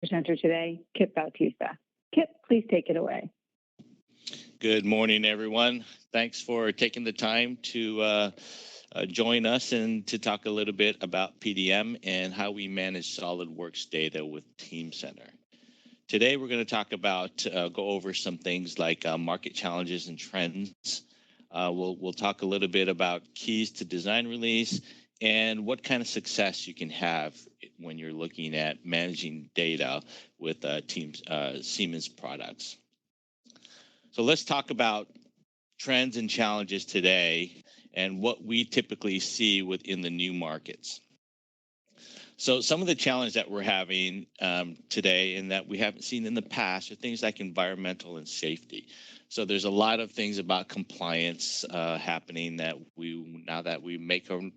presenter today, Kip Bautista. Kip, please take it away. Good morning, everyone. Thanks for taking the time to join us and to talk a little bit about PDM and how we manage SolidWorks data with Teamcenter. Today, we're going to talk about, go over some things like market challenges and trends. We'll talk a little bit about keys to design release and what kind of success you can have when you're looking at managing data with Siemens products. So let's talk about trends and challenges today and what we typically see within the new markets. So some of the challenges that we're having today and that we haven't seen in the past are things like environmental and safety. So there's a lot of things about compliance happening that now that we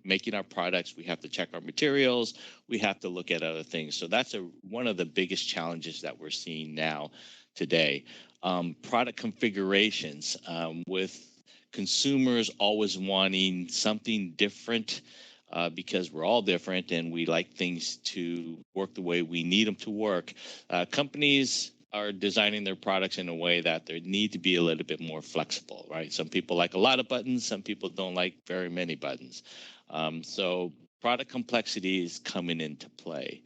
making our products, we have to check our materials, we have to look at other things. So that's one of the biggest challenges that we're seeing now today. Product configurations with consumers always wanting something different because we're all different and we like things to work the way we need them to work. Companies are designing their products in a way that they need to be a little bit more flexible, right? Some people like a lot of buttons, some people don't like very many buttons. So product complexity is coming into play.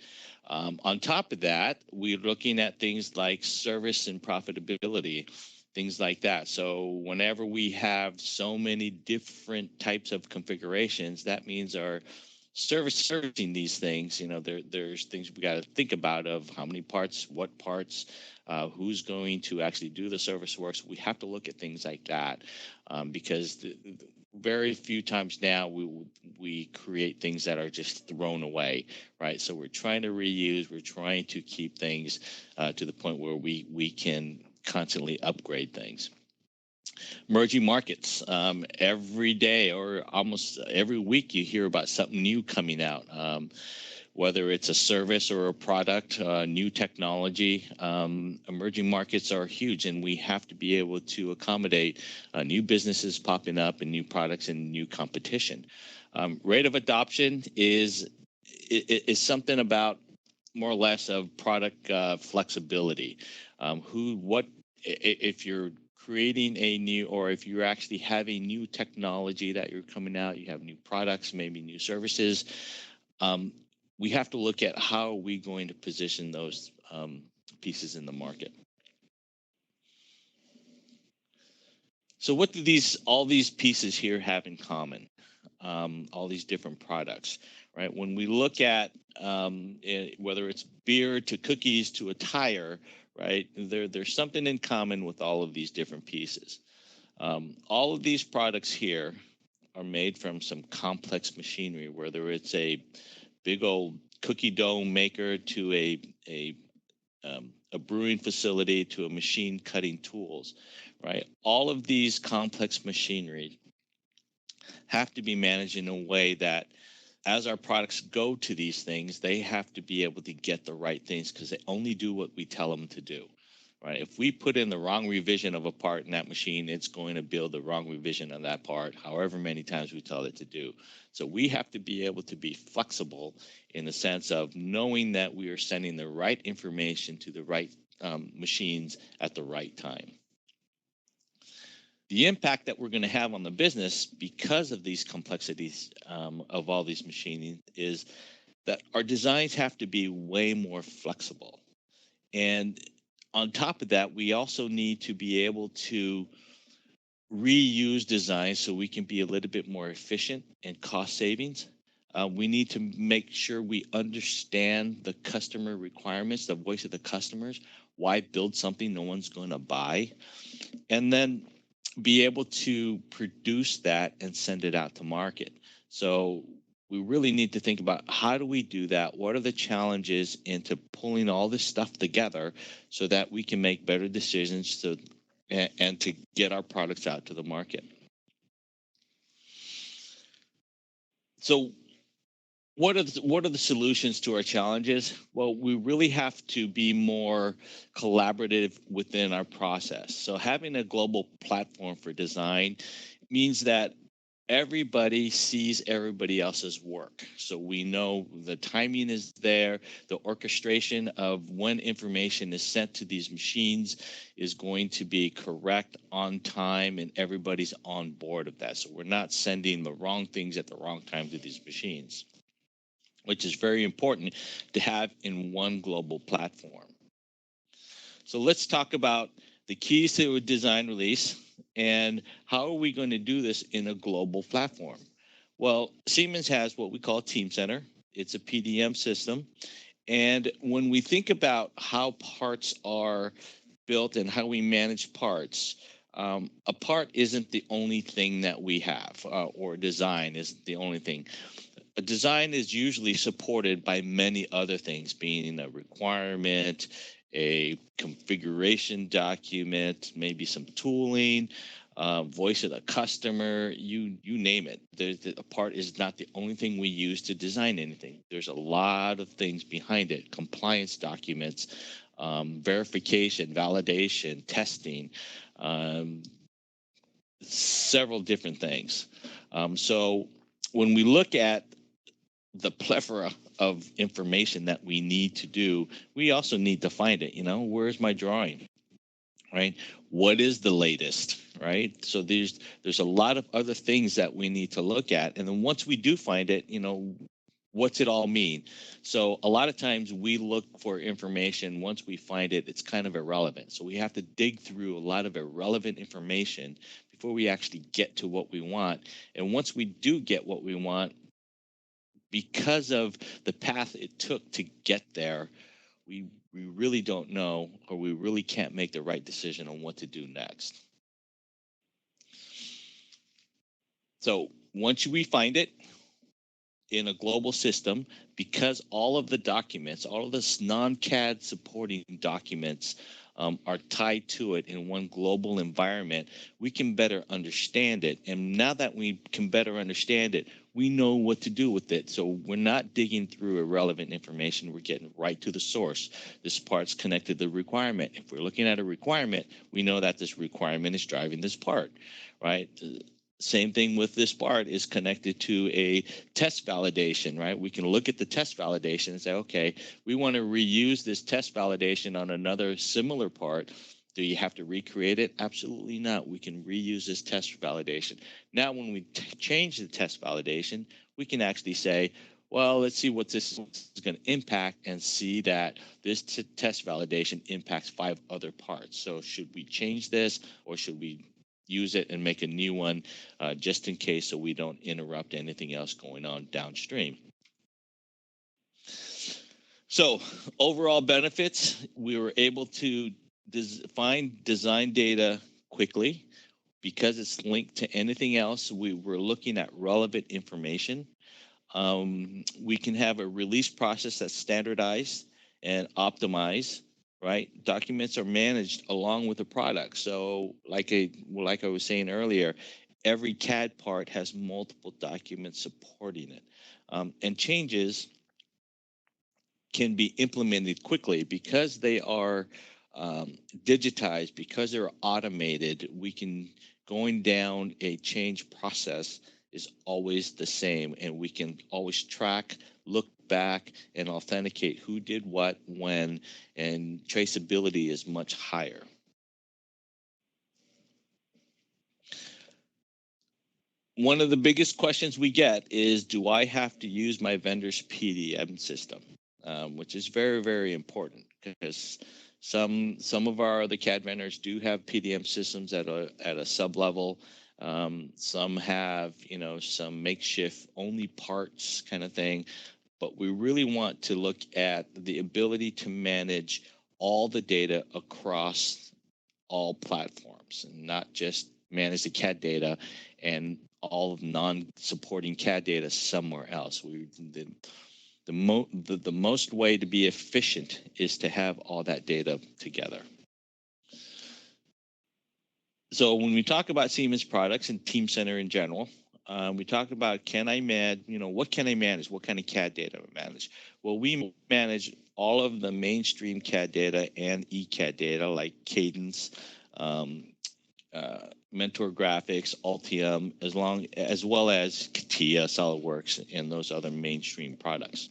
On top of that, we're looking at things like service and profitability, things like that. So whenever we have so many different types of configurations, that means our servicing these things, there's things we got to think about of how many parts, what parts, who's going to actually do the service works. We have to look at things like that because very few times now we create things that are just thrown away, right? So we're trying to reuse, we're trying to keep things to the point where we can constantly upgrade things. Emerging markets. Every day or almost every week you hear about something new coming out, whether it's a service or a product, new technology. Emerging markets are huge, and we have to be able to accommodate new businesses popping up and new products and new competition. Rate of adoption is something about more or less of product flexibility. If you're creating a new, or if you're actually having new technology that you're coming out, you have new products, maybe new services, we have to look at how are we going to position those pieces in the market. So what do all these pieces here have in common? All these different products, right? When we look at whether it's beer to cookies to a tire, right? There's something in common with all of these different pieces. All of these products here are made from some complex machinery, whether it's a big old cookie dough maker to a brewing facility to a machine cutting tools, right? All of these complex machinery have to be managed in a way that as our products go to these things, they have to be able to get the right things because they only do what we tell them to do, right? If we put in the wrong revision of a part in that machine, it's going to build the wrong revision on that part, however many times we tell it to do. So we have to be able to be flexible in the sense of knowing that we are sending the right information to the right machines at the right time. The impact that we're going to have on the business because of these complexities of all these machining is that our designs have to be way more flexible. And on top of that, we also need to be able to reuse designs so we can be a little bit more efficient and cost savings. We need to make sure we understand the customer requirements, the voice of the customers, why build something no one's going to buy, and then be able to produce that and send it out to market. So we really need to think about how do we do that? What are the challenges into pulling all this stuff together so that we can make better decisions and to get our products out to the market? So what are the solutions to our challenges? Well, we really have to be more collaborative within our process. So having a global platform for design means that everybody sees everybody else's work. So we know the timing is there, the orchestration of when information is sent to these machines is going to be correct, on time, and everybody's on board of that. So we're not sending the wrong things at the wrong time to these machines, which is very important to have in one global platform. So let's talk about the keys to a design release and how are we going to do this in a global platform. Well, Siemens has what we call Team Center. It's a PDM system. And when we think about how parts are built and how we manage parts, a part isn't the only thing that we have, or design isn't the only thing. A design is usually supported by many other things, being a requirement, a configuration document, maybe some tooling, voice of the customer, you name it. A part is not the only thing we use to design anything. There's a lot of things behind it: compliance documents, verification, validation, testing, several different things. So when we look at the plethora of information that we need to do, we also need to find it. Where's my drawing, right? What is the latest, right? So there's a lot of other things that we need to look at, and then once we do find it, what's it all mean? So a lot of times we look for information. Once we find it, it's kind of irrelevant. So we have to dig through a lot of irrelevant information before we actually get to what we want. And once we do get what we want, because of the path it took to get there, we really don't know, or we really can't make the right decision on what to do next. So once we find it in a global system, because all of the documents, all of this non-CAD supporting documents are tied to it in one global environment, we can better understand it. And now that we can better understand it, we know what to do with it. So we're not digging through irrelevant information. We're getting right to the source. This part's connected to the requirement. If we're looking at a requirement, we know that this requirement is driving this part, right? Same thing with this part is connected to a test validation, right? We can look at the test validation and say, okay, we want to reuse this test validation on another similar part. Do you have to recreate it? Absolutely not. We can reuse this test validation. Now, when we change the test validation, we can actually say, well, let's see what this is going to impact and see that this test validation impacts 5 other parts. So should we change this, or should we use it and make a new one just in case, so we don't interrupt anything else going on downstream? So overall benefits, we were able to find design data quickly. Because it's linked to anything else, we were looking at relevant information. We can have a release process that's standardized and optimized, right? Documents are managed along with the product. So like I was saying earlier, every CAD part has multiple documents supporting it. And changes can be implemented quickly because they are digitized, because they're automated. Going down a change process is always the same, and we can always track, look back, and authenticate who did what, when, and traceability is much higher. One of the biggest questions we get is, do I have to use my vendor's PDM system? Which is very, very important, because some of our other CAD vendors do have PDM systems at a sub level. Some have some makeshift only parts kind of thing, but we really want to look at the ability to manage all the data across all platforms, and not just manage the CAD data and all of non-supporting CAD data somewhere else. The most way to be efficient is to have all that data together. So when we talk about Siemens products and Team Center in general, we talk about, what can I manage? What kind of CAD data I manage? Well, we manage all of the mainstream CAD data and ECAD data, like Cadence, Mentor Graphics, Altium, as well as CATIA, SolidWorks, and those other mainstream products.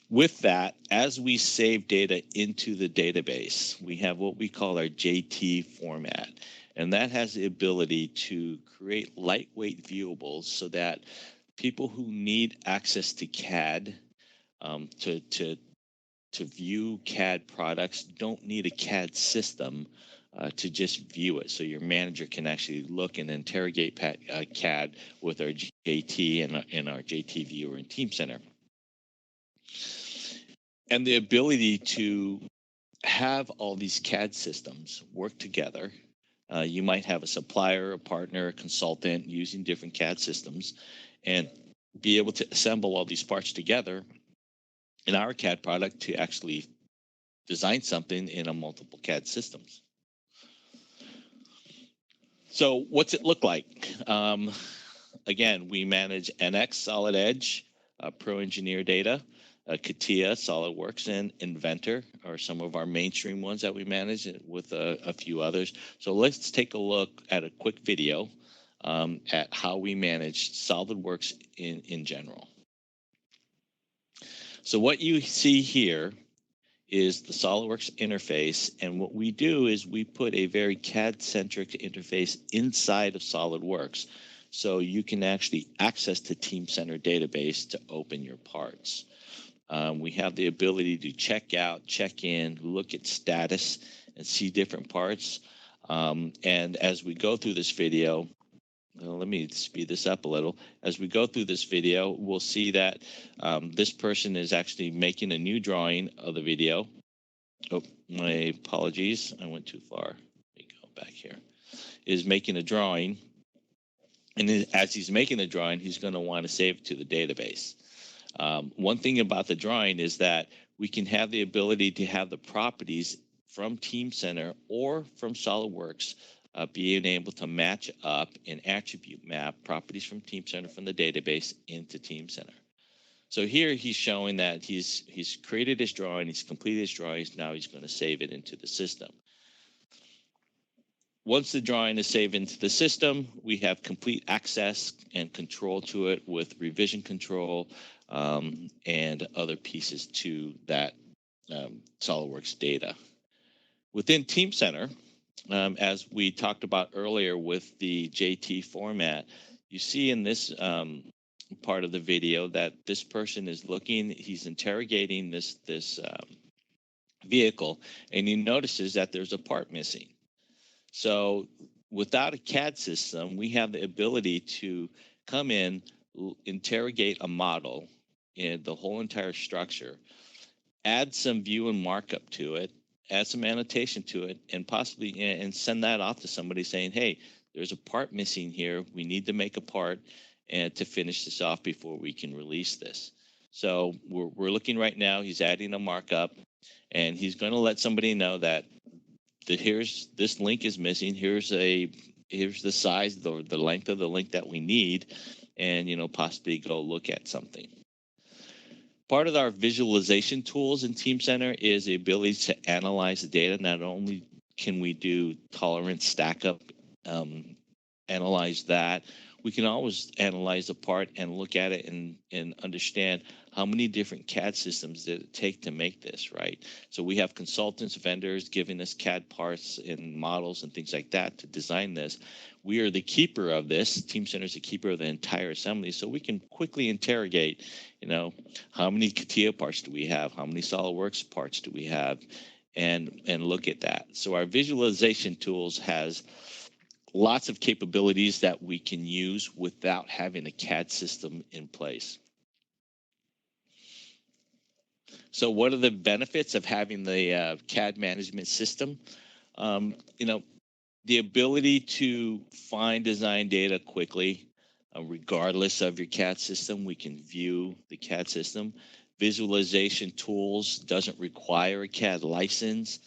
With that, as we save data into the database, we have what we call our JT format, and that has the ability to create lightweight viewables so that people who need access to CAD to view CAD products don't need a CAD system to just view it. So your manager can actually look and interrogate CAD with our JT and our JT viewer in Team Center. And the ability to have all these CAD systems work together. You might have a supplier, a partner, a consultant using different CAD systems and be able to assemble all these parts together in our CAD product to actually design something in a multiple CAD systems. So what's it look like? Again, we manage NX, Solid Edge, Pro Engineer Data, CATIA, SolidWorks, and Inventor are some of our mainstream ones that we manage with a few others. So let's take a look at a quick video at how we manage SolidWorks in general. So what you see here is the SolidWorks interface, and what we do is we put a very CAD-centric interface inside of SolidWorks, so you can actually access the Team Center database to open your parts. We have the ability to check out, check in, look at status, and see different parts. And as we go through this video, let me speed this up a little. As we go through this video, we'll see that this person is actually making a new drawing of the video. Oh, my apologies. I went too far. Let me go back here. Is making a drawing. And as he's making the drawing, he's going to want to save it to the database. One thing about the drawing is that we can have the ability to have the properties from Team Center or from SolidWorks being able to match up and attribute map properties from Team Center from the database into Team Center. So here he's showing that he's created his drawing, he's completed his drawings, now he's going to save it into the system. Once the drawing is saved into the system, we have complete access and control to it with revision control and other pieces to that SolidWorks data. Within Team Center, as we talked about earlier with the JT format, you see in this part of the video that this person is looking, he's interrogating this vehicle, and he notices that there's a part missing. So without a CAD system, we have the ability to come in, interrogate a model in the whole entire structure, add some view and markup to it, add some annotation to it, and possibly and send that off to somebody saying, hey, there's a part missing here. We need to make a part and to finish this off before we can release this. So we're looking right now, he's adding a markup, and he's going to let somebody know that here's this link is missing. Here's the size, the length of the link that we need, and possibly go look at something. Part of our visualization tools in Team Center is the ability to analyze the data. Not only can we do tolerance stack up, analyze that, we can always analyze the part and look at it and understand how many different CAD systems did it take to make this, right? So we have consultants, vendors giving us CAD parts and models and things like that to design this. We are the keeper of this. Team Center is the keeper of the entire assembly, so we can quickly interrogate, how many CATIA parts do we have? How many SolidWorks parts do we have? And look at that. So our visualization tools has lots of capabilities that we can use without having a CAD system in place. So what are the benefits of having the CAD management system? The ability to find design data quickly, regardless of your CAD system, we can view the CAD system. Visualization tools doesn't require a CAD license.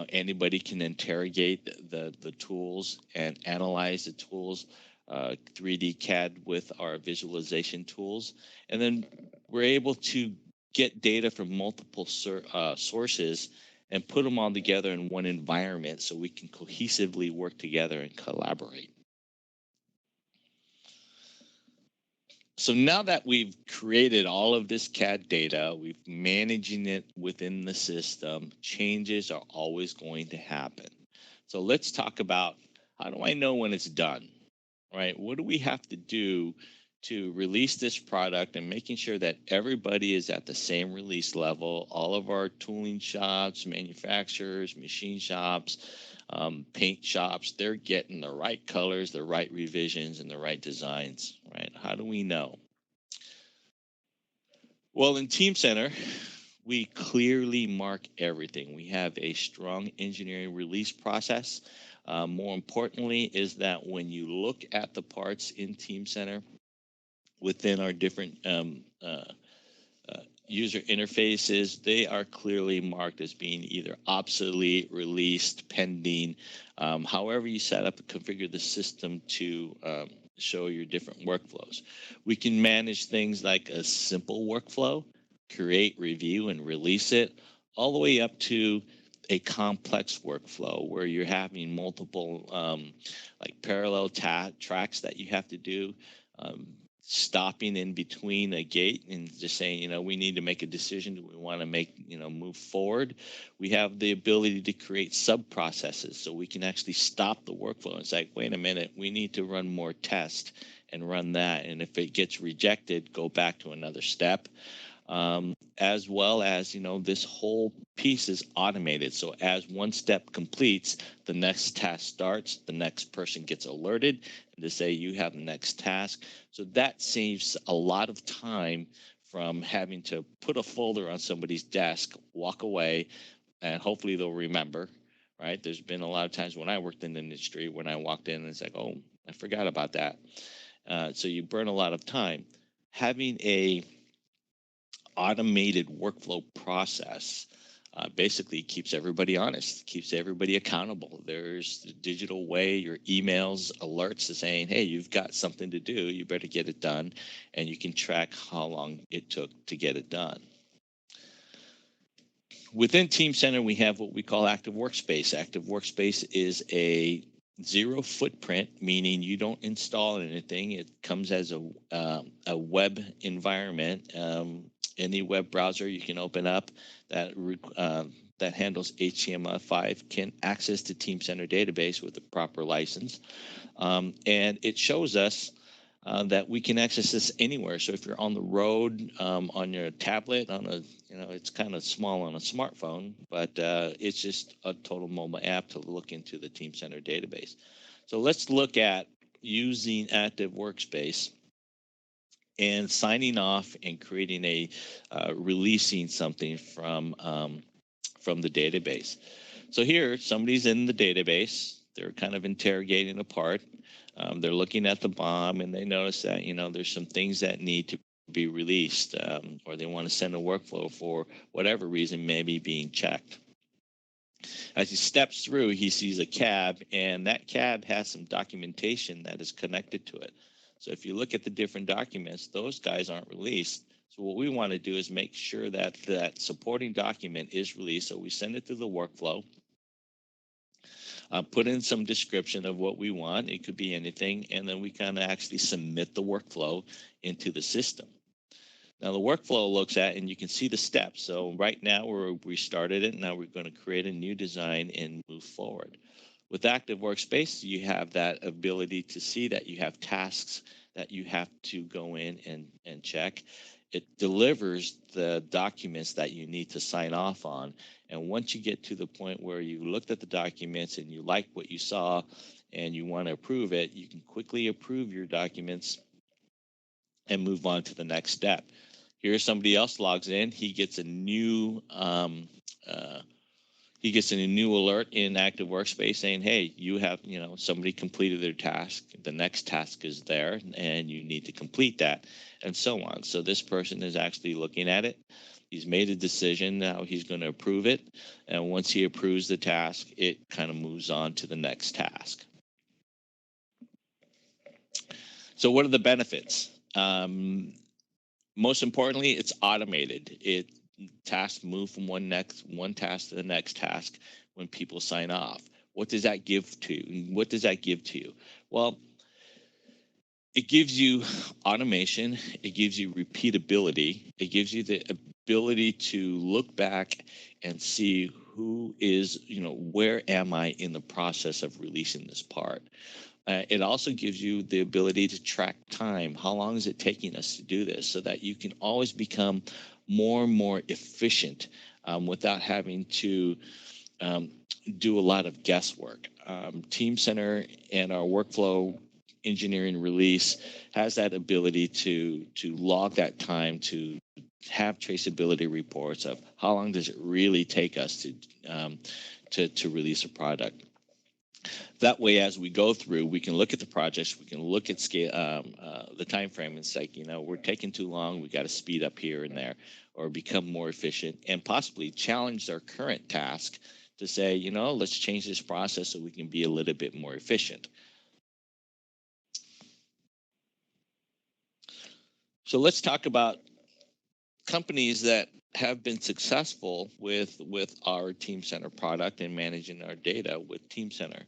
Anybody can interrogate the tools and analyze the tools, 3D CAD with our visualization tools. And then we're able to get data from multiple sources and put them all together in one environment so we can cohesively work together and collaborate. So now that we've created all of this CAD data, we've managing it within the system, changes are always going to happen. So let's talk about, how do I know when it's done, right? What do we have to do to release this product and making sure that everybody is at the same release level? All of our tooling shops, manufacturers, machine shops, paint shops, they're getting the right colors, the right revisions, and the right designs, right? How do we know? Well, in Team Center, we clearly mark everything. We have a strong engineering release process. More importantly is that when you look at the parts in Team Center within our different user interfaces, they are clearly marked as being either obsolete, released, pending, however you set up and configure the system to show your different workflows. We can manage things like a simple workflow, create, review, and release it, all the way up to a complex workflow where you're having multiple like parallel tracks that you have to do. Stopping in between a gate and just saying, we need to make a decision. Do we want to move forward? We have the ability to create sub-processes so we can actually stop the workflow. It's like, wait a minute, we need to run more tests and run that. And if it gets rejected, go back to another step. As well as, this whole piece is automated. So as one step completes, the next task starts, the next person gets alerted and to say you have the next task. So that saves a lot of time from having to put a folder on somebody's desk, walk away, and hopefully they'll remember, right? There's been a lot of times when I worked in the industry, when I walked in and it's like, oh, I forgot about that. So you burn a lot of time. Having a automated workflow process basically keeps everybody honest, keeps everybody accountable. There's the digital way, your emails, alerts saying, hey, you've got something to do, you better get it done, and you can track how long it took to get it done. Within Team Center, we have what we call Active Workspace. Active Workspace is a zero footprint, meaning you don't install anything. It comes as a web environment. Any web browser you can open up that handles HTML5 can access the Team Center database with the proper license. And it shows us that we can access this anywhere. So if you're on the road, on your tablet, it's kind of small on a smartphone, but it's just a total mobile app to look into the Team Center database. So let's look at using Active Workspace and signing off and creating releasing something from the database. So here, somebody's in the database. They're kind of interrogating a part. They're looking at the BOM and they notice that, there's some things that need to be released, or they want to send a workflow for whatever reason, maybe being checked. As he steps through, he sees a cab, and that cab has some documentation that is connected to it. So if you look at the different documents, those guys aren't released. So what we want to do is make sure that that supporting document is released. So we send it to the workflow, put in some description of what we want. It could be anything. And then we kind of actually submit the workflow into the system. Now the workflow looks at, and you can see the steps. So right now we started it. Now we're going to create a new design and move forward. With Active Workspace, you have that ability to see that you have tasks that you have to go in and check. It delivers the documents that you need to sign off on. And once you get to the point where you looked at the documents and you like what you saw and you want to approve it, you can quickly approve your documents and move on to the next step. Here, somebody else logs in. He gets a new alert in Active Workspace saying, hey, you have, somebody completed their task. The next task is there and you need to complete that, and so on. So this person is actually looking at it. He's made a decision. Now he's going to approve it. And once he approves the task, it kind of moves on to the next task. So what are the benefits? Most importantly, it's automated. tasks move from one task to the next task when people sign off. What does that give to you? What does that give to you? Well, it gives you automation. It gives you repeatability. It gives you the ability to look back and see who is, where am I in the process of releasing this part? It also gives you the ability to track time. How long is it taking us to do this, so that you can always become more and more efficient without having to do a lot of guesswork. Team Center and our workflow engineering release has that ability to log that time, to have traceability reports of how long does it really take us to release a product. That way, as we go through, we can look at the projects, we can look at scale, the time frame, and say, we're taking too long, we got to speed up here and there, or become more efficient, and possibly challenge our current task to say, let's change this process so we can be a little bit more efficient. So let's talk about companies that have been successful with our Team Center product and managing our data with Team Center,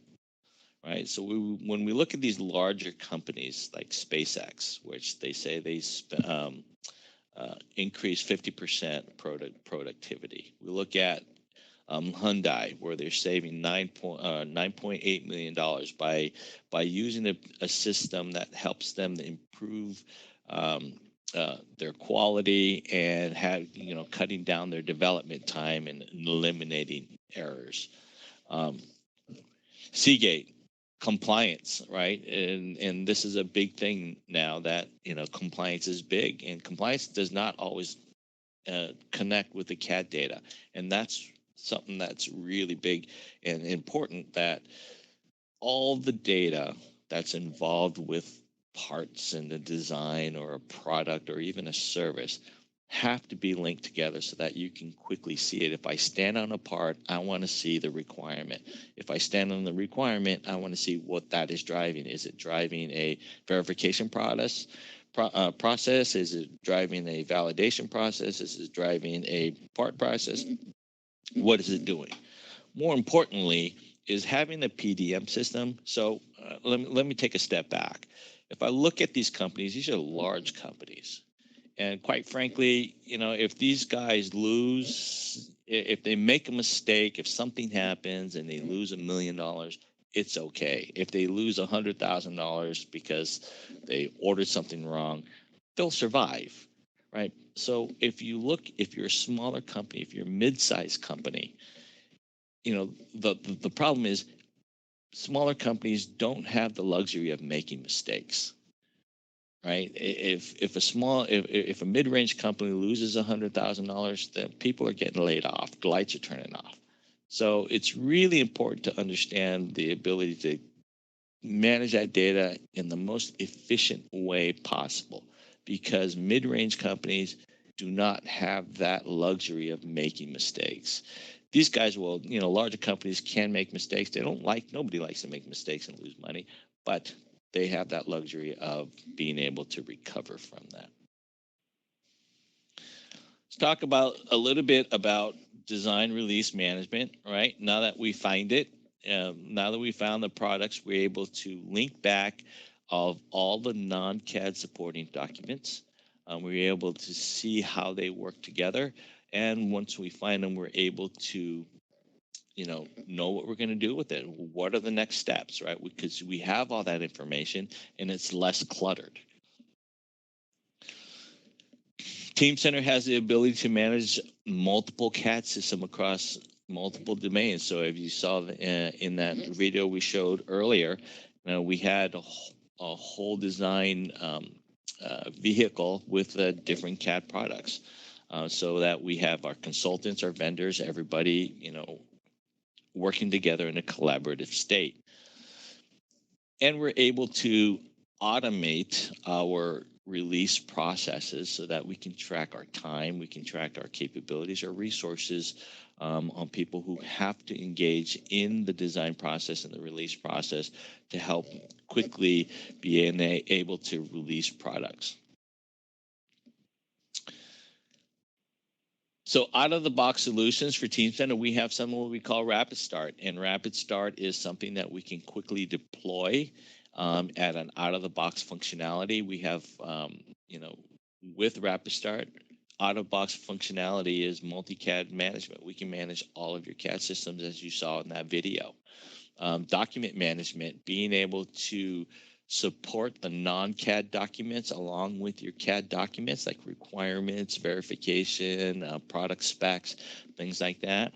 right? So when we look at these larger companies like SpaceX, which they say they increase 50% productivity. We look at Hyundai, where they're saving $9.8 million by using a system that helps them improve their quality and cutting down their development time and eliminating errors. Seagate, compliance, right? And this is a big thing now, that compliance is big, and compliance does not always connect with the CAD data, and that's something that's really big and important, that all the data that's involved with parts and the design or a product or even a service have to be linked together so that you can quickly see it. If I stand on a part, I want to see the requirement. If I stand on the requirement, I want to see what that is driving. Is it driving a verification process? Is it driving a validation process? Is it driving a part process? What is it doing? More importantly, is having a PDM system. So let me take a step back. If I look at these companies, these are large companies. And quite frankly, if these guys lose, if they make a mistake, if something happens and they lose $1 million, it's okay. If they lose $100,000 because they ordered something wrong, they'll survive, right? So if you're a smaller company, if you're a mid-sized company, the problem is smaller companies don't have the luxury of making mistakes, right? If a mid-range company loses $100,000, then people are getting laid off. The lights are turning off. So it's really important to understand the ability to manage that data in the most efficient way possible, because mid-range companies do not have that luxury of making mistakes. These guys will, larger companies can make mistakes. Nobody likes to make mistakes and lose money, but they have that luxury of being able to recover from that. Let's talk a little bit about design release management, right? Now that we find it, now that we found the products, we're able to link back of all the non-CAD supporting documents. We're able to see how they work together. And once we find them, we're able to, know what we're going to do with it. What are the next steps, right? Because we have all that information and it's less cluttered. Team Center has the ability to manage multiple CAD systems across multiple domains. So if you saw in that video we showed earlier, we had a whole design vehicle with different CAD products. So that we have our consultants, our vendors, everybody, working together in a collaborative state. And we're able to automate our release processes so that we can track our time, we can track our capabilities, our resources on people who have to engage in the design process and the release process to help quickly be able to release products. So out-of-the-box solutions for Team Center, we have something what we call Rapid Start. And Rapid Start is something that we can quickly deploy at an out-of-the-box functionality. We have, with Rapid Start, out-of-box functionality is multi-CAD management. We can manage all of your CAD systems as you saw in that video. Document management, being able to support the non-CAD documents along with your CAD documents like requirements, verification, product specs, things like that.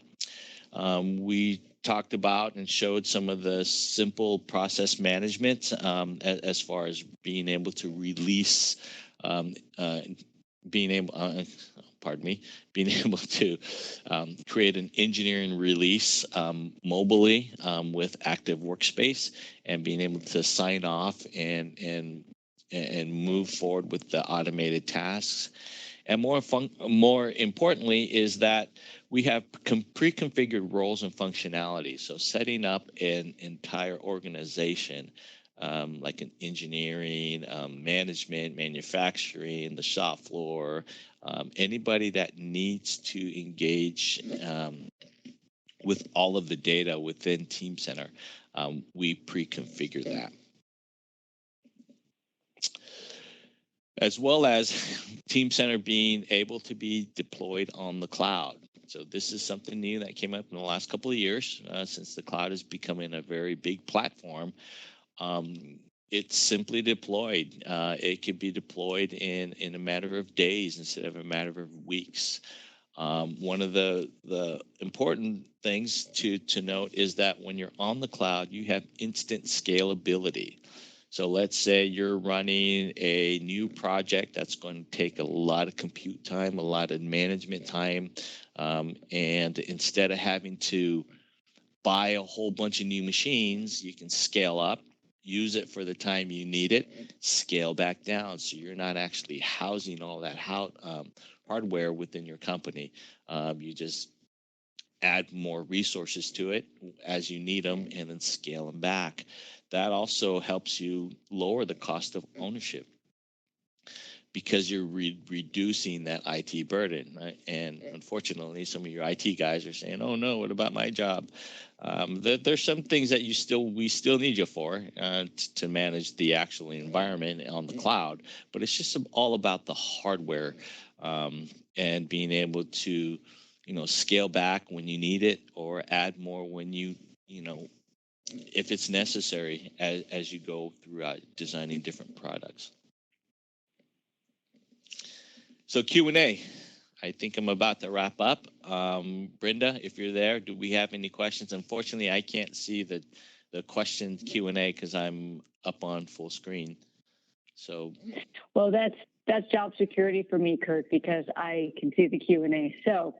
We talked about and showed some of the simple process management as far as being able to release, being able to create an engineering release mobily with active workspace and being able to sign off and move forward with the automated tasks. And more importantly is that we have pre-configured roles and functionality. So setting up an entire organization like an engineering, management, manufacturing, the shop floor, anybody that needs to engage with all of the data within Team Center, we pre-configure that. As well as Team Center being able to be deployed on the cloud. So this is something new that came up in the last couple of years since the cloud is becoming a very big platform. It's simply deployed. It could be deployed in a matter of days instead of a matter of weeks. One of the important things to note is that when you're on the cloud, you have instant scalability. So let's say you're running a new project that's going to take a lot of compute time, a lot of management time, and instead of having to buy a whole bunch of new machines, you can scale up, use it for the time you need it, scale back down. So you're not actually housing all that hardware within your company. You just add more resources to it as you need them and then scale them back. That also helps you lower the cost of ownership because you're reducing that IT burden, right? And unfortunately, some of your IT guys are saying, "Oh no, what about my job?" There's some things that we still need you for to manage the actual environment on the cloud, but it's just all about the hardware and being able to, scale back when you need it or add more when if it's necessary as you go throughout designing different products. So Q&A. I think I'm about to wrap up. Brenda, if you're there, do we have any questions? Unfortunately, I can't see the question Q&A because I'm up on full screen. So. Well, that's job security for me, Kurt, because I can see the Q&A. So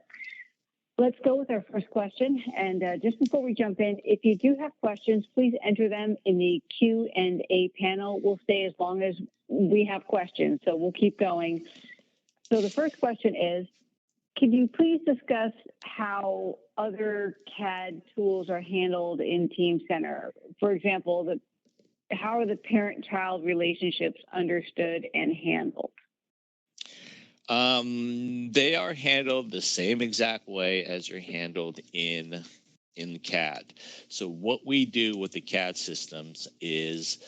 let's go with our first question. And just before we jump in, if you do have questions, please enter them in the Q&A panel. We'll stay as long as we have questions, so we'll keep going. So the first question is, can you please discuss how other CAD tools are handled in Team Center? For example, how are the parent-child relationships understood and handled? They are handled the same exact way as they're handled in CAD. So what we do with the CAD systems is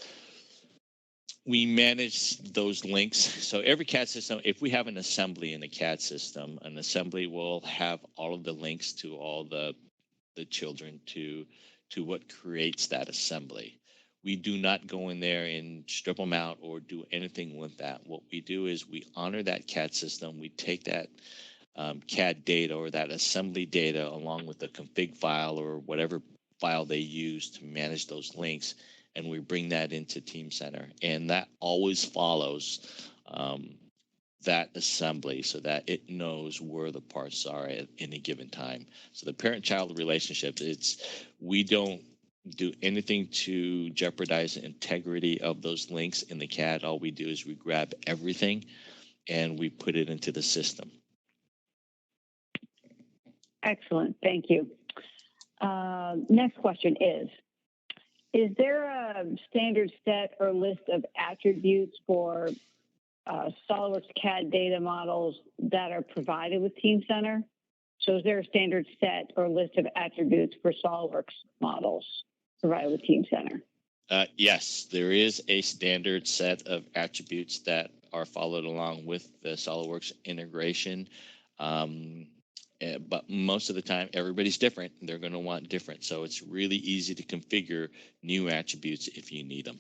we manage those links. So every CAD system, if we have an assembly in a CAD system, an assembly will have all of the links to all the children to what creates that assembly. We do not go in there and strip them out or do anything with that. What we do is we honor that CAD system. We take that CAD data or that assembly data along with the config file or whatever file they use to manage those links, and we bring that into Team Center. And that always follows that assembly so that it knows where the parts are at any given time. So the parent-child relationship, we don't do anything to jeopardize the integrity of those links in the CAD. All we do is we grab everything and we put it into the system. Excellent, thank you. Next question is there a standard set or list of attributes for SolidWorks CAD data models that are provided with Team Center? So is there a standard set or list of attributes for SolidWorks models provided with Team Center? Yes, there is a standard set of attributes that are followed along with the SolidWorks integration. But most of the time, everybody's different. They're going to want different. So it's really easy to configure new attributes if you need them.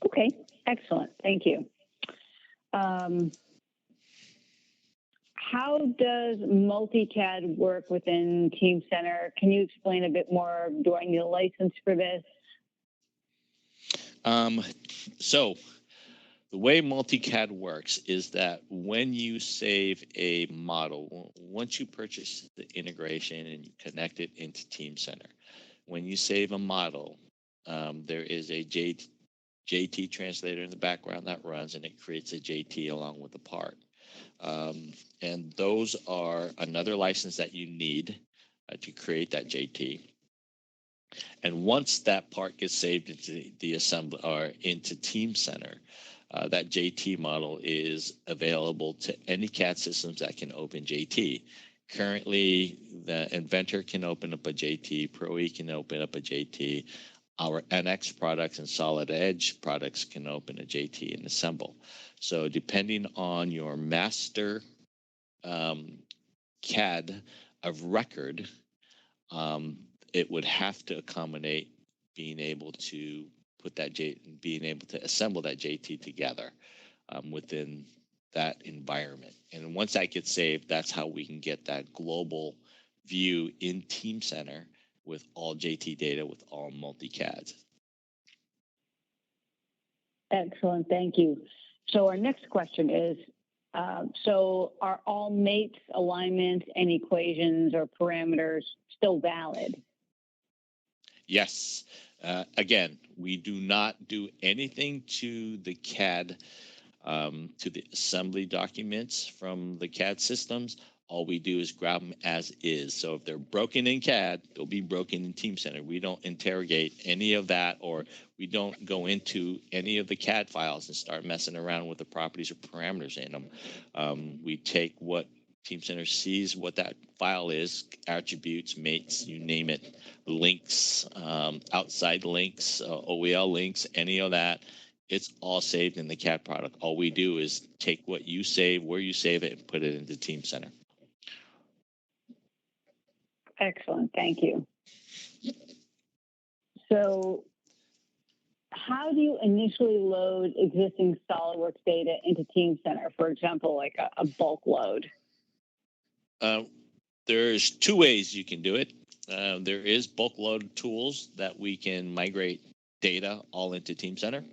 Okay, excellent. Thank you. How does multi-CAD work within Team Center? Can you explain a bit more? Do I need a license for this? So the way multi-CAD works is that when you save a model, once you purchase the integration and you connect it into Team Center, when you save a model, there is a JT translator in the background that runs, and it creates a JT along with the part. And those are another license that you need to create that JT. And once that part gets saved into the assembly or into Team Center, that JT model is available to any CAD systems that can open JT. Currently, the Inventor can open up a JT, ProE can open up a JT. Our NX products and Solid Edge products can open a JT and assemble. So depending on your master CAD of record, it would have to accommodate being able to put that being able to assemble that JT together within that environment. And once that gets saved, that's how we can get that global view in Team Center with all JT data with all multi-CADs. Excellent, thank you. So our next question is, so are all mates, alignments, and equations or parameters still valid? Yes. Again, we do not do anything to the CAD, to the assembly documents from the CAD systems. All we do is grab them as is. So if they're broken in CAD, they'll be broken in Team Center. We don't interrogate any of that, or we don't go into any of the CAD files and start messing around with the properties or parameters in them. We take what Team Center sees, what that file is, attributes, mates, you name it, links, outside links, OEL links, any of that. It's all saved in the CAD product. All we do is take what you save, where you save it, and put it into Team Center. Excellent, thank you. So how do you initially load existing SolidWorks data into Team Center, for example, like a bulk load? There's two ways you can do it. There is bulk load tools that we can migrate data all into Team Center.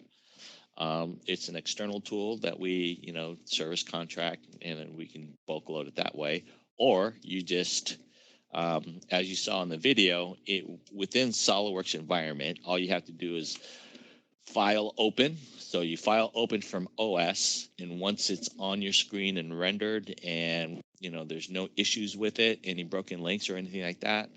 It's an external tool that we, service contract, and we can bulk load it that way. Or you just, as you saw in the video, within SolidWorks environment, all you have to do is file open. So you file open from OS, and once it's on your screen and rendered, and there's no issues with it, any broken links or anything like that,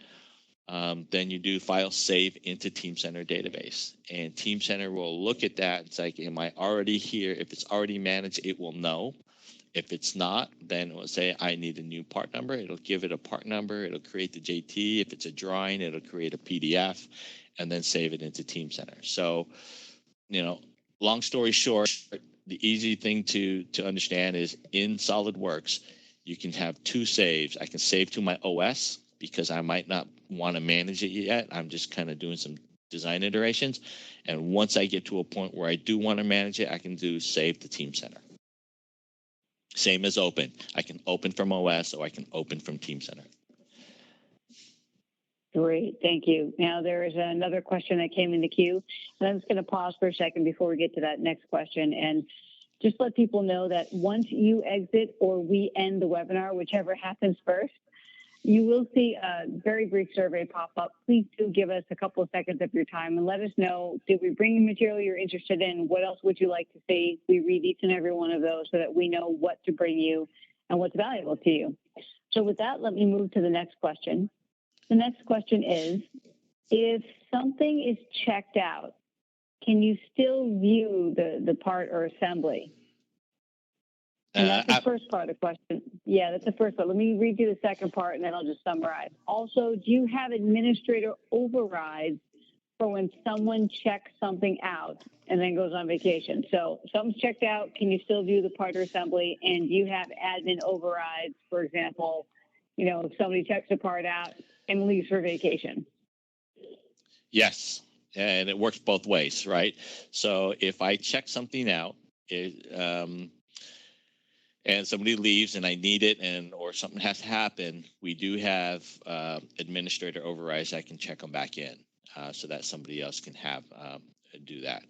then you do file save into Team Center database, and Team Center will look at that. It's like, am I already here? If it's already managed, it will know. If it's not, then it will say, I need a new part number. It'll give it a part number. It'll create the JT. If it's a drawing, it'll create a PDF and then save it into Team Center. So, long story short, the easy thing to understand is in SolidWorks, you can have two saves. I can save to my OS because I might not want to manage it yet. I'm just kind of doing some design iterations. And once I get to a point where I do want to manage it, I can do save to Team Center. Same as open. I can open from OS, or I can open from Team Center. Great, thank you. Now there is another question that came in the queue, and I'm just going to pause for a second before we get to that next question, and just let people know that once you exit or we end the webinar, whichever happens first, you will see a very brief survey pop up. Please do give us a couple of seconds of your time and let us know, did we bring the material you're interested in? What else would you like to see? We read each and every one of those so that we know what to bring you and what's valuable to you. So with that, let me move to the next question. The next question is, if something is checked out, can you still view the part or assembly? And that's the first part of the question. Yeah, that's the first part. Let me read you the second part, and then I'll just summarize. Also, do you have administrator overrides for when someone checks something out and then goes on vacation? So something's checked out, can you still do the part or assembly? And do you have admin overrides, for example, if somebody checks a part out and leaves for vacation? Yes, and it works both ways, right? So if I check something out, and somebody leaves and I need it, or something has to happen, we do have administrator overrides. I can check them back in so that somebody else can do that.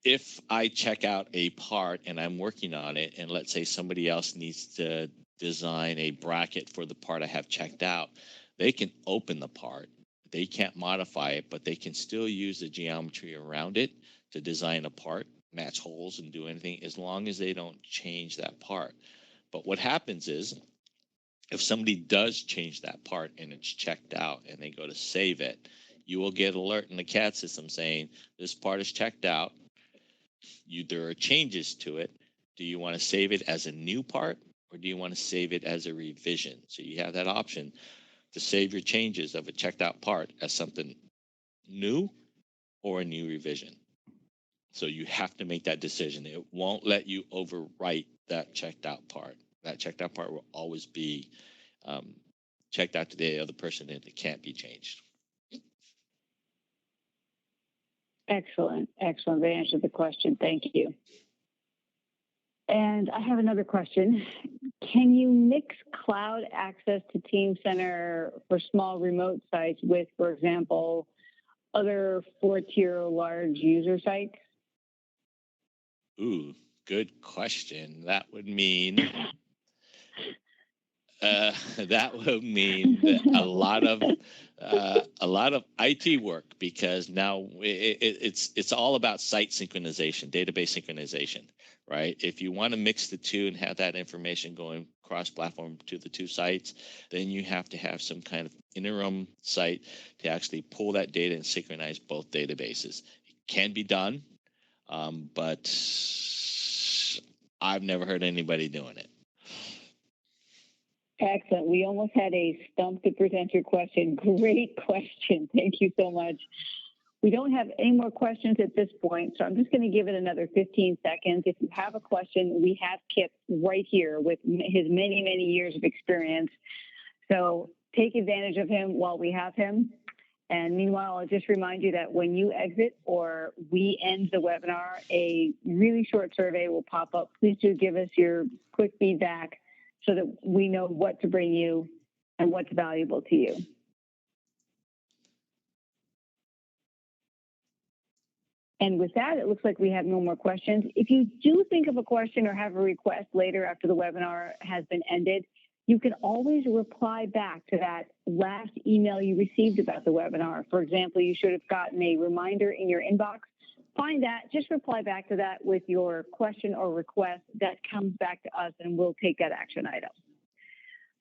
If I check out a part and I'm working on it, and let's say somebody else needs to design a bracket for the part I have checked out, they can open the part. They can't modify it, but they can still use the geometry around it to design a part, match holes, and do anything, as long as they don't change that part. But what happens is, if somebody does change that part and it's checked out and they go to save it, you will get alert in the CAD system saying this part is checked out. There are changes to it. Do you want to save it as a new part, or do you want to save it as a revision? So you have that option to save your changes of a checked out part as something new or a new revision. So you have to make that decision. It won't let you overwrite that checked out part. That checked out part will always be checked out to the other person, and it can't be changed. Excellent. Excellent. They answered the question. Thank you. And I have another question. Can you mix cloud access to Team Center for small remote sites with, for example, other 4-tier large user sites? Ooh, good question. That would mean a lot of IT work, because now it's all about site synchronization, database synchronization, right? If you want to mix the two and have that information going cross-platform to the two sites, then you have to have some kind of interim site to actually pull that data and synchronize both databases. It can be done, but I've never heard anybody doing it. Excellent. We almost had a stump to present your question. Great question. Thank you so much. We don't have any more questions at this point, so I'm just going to give it another 15 seconds. If you have a question, we have Kip right here with his many, many years of experience. So take advantage of him while we have him. And meanwhile, I'll just remind you that when you exit or we end the webinar, a really short survey will pop up. Please do give us your quick feedback so that we know what to bring you and what's valuable to you. And with that, it looks like we have no more questions. If you do think of a question or have a request later after the webinar has been ended, you can always reply back to that last email you received about the webinar. For example, you should have gotten a reminder in your inbox. Find that, just reply back to that with your question or request that comes back to us, and we'll take that action item.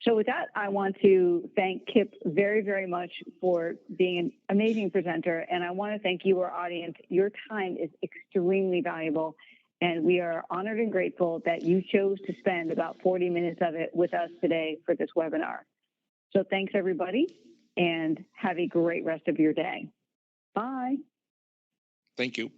So with that, I want to thank Kip very, very much for being an amazing presenter. And I want to thank you, our audience. Your time is extremely valuable. And we are honored and grateful that you chose to spend about 40 minutes of it with us today for this webinar. So thanks, everybody, and have a great rest of your day. Bye. Thank you.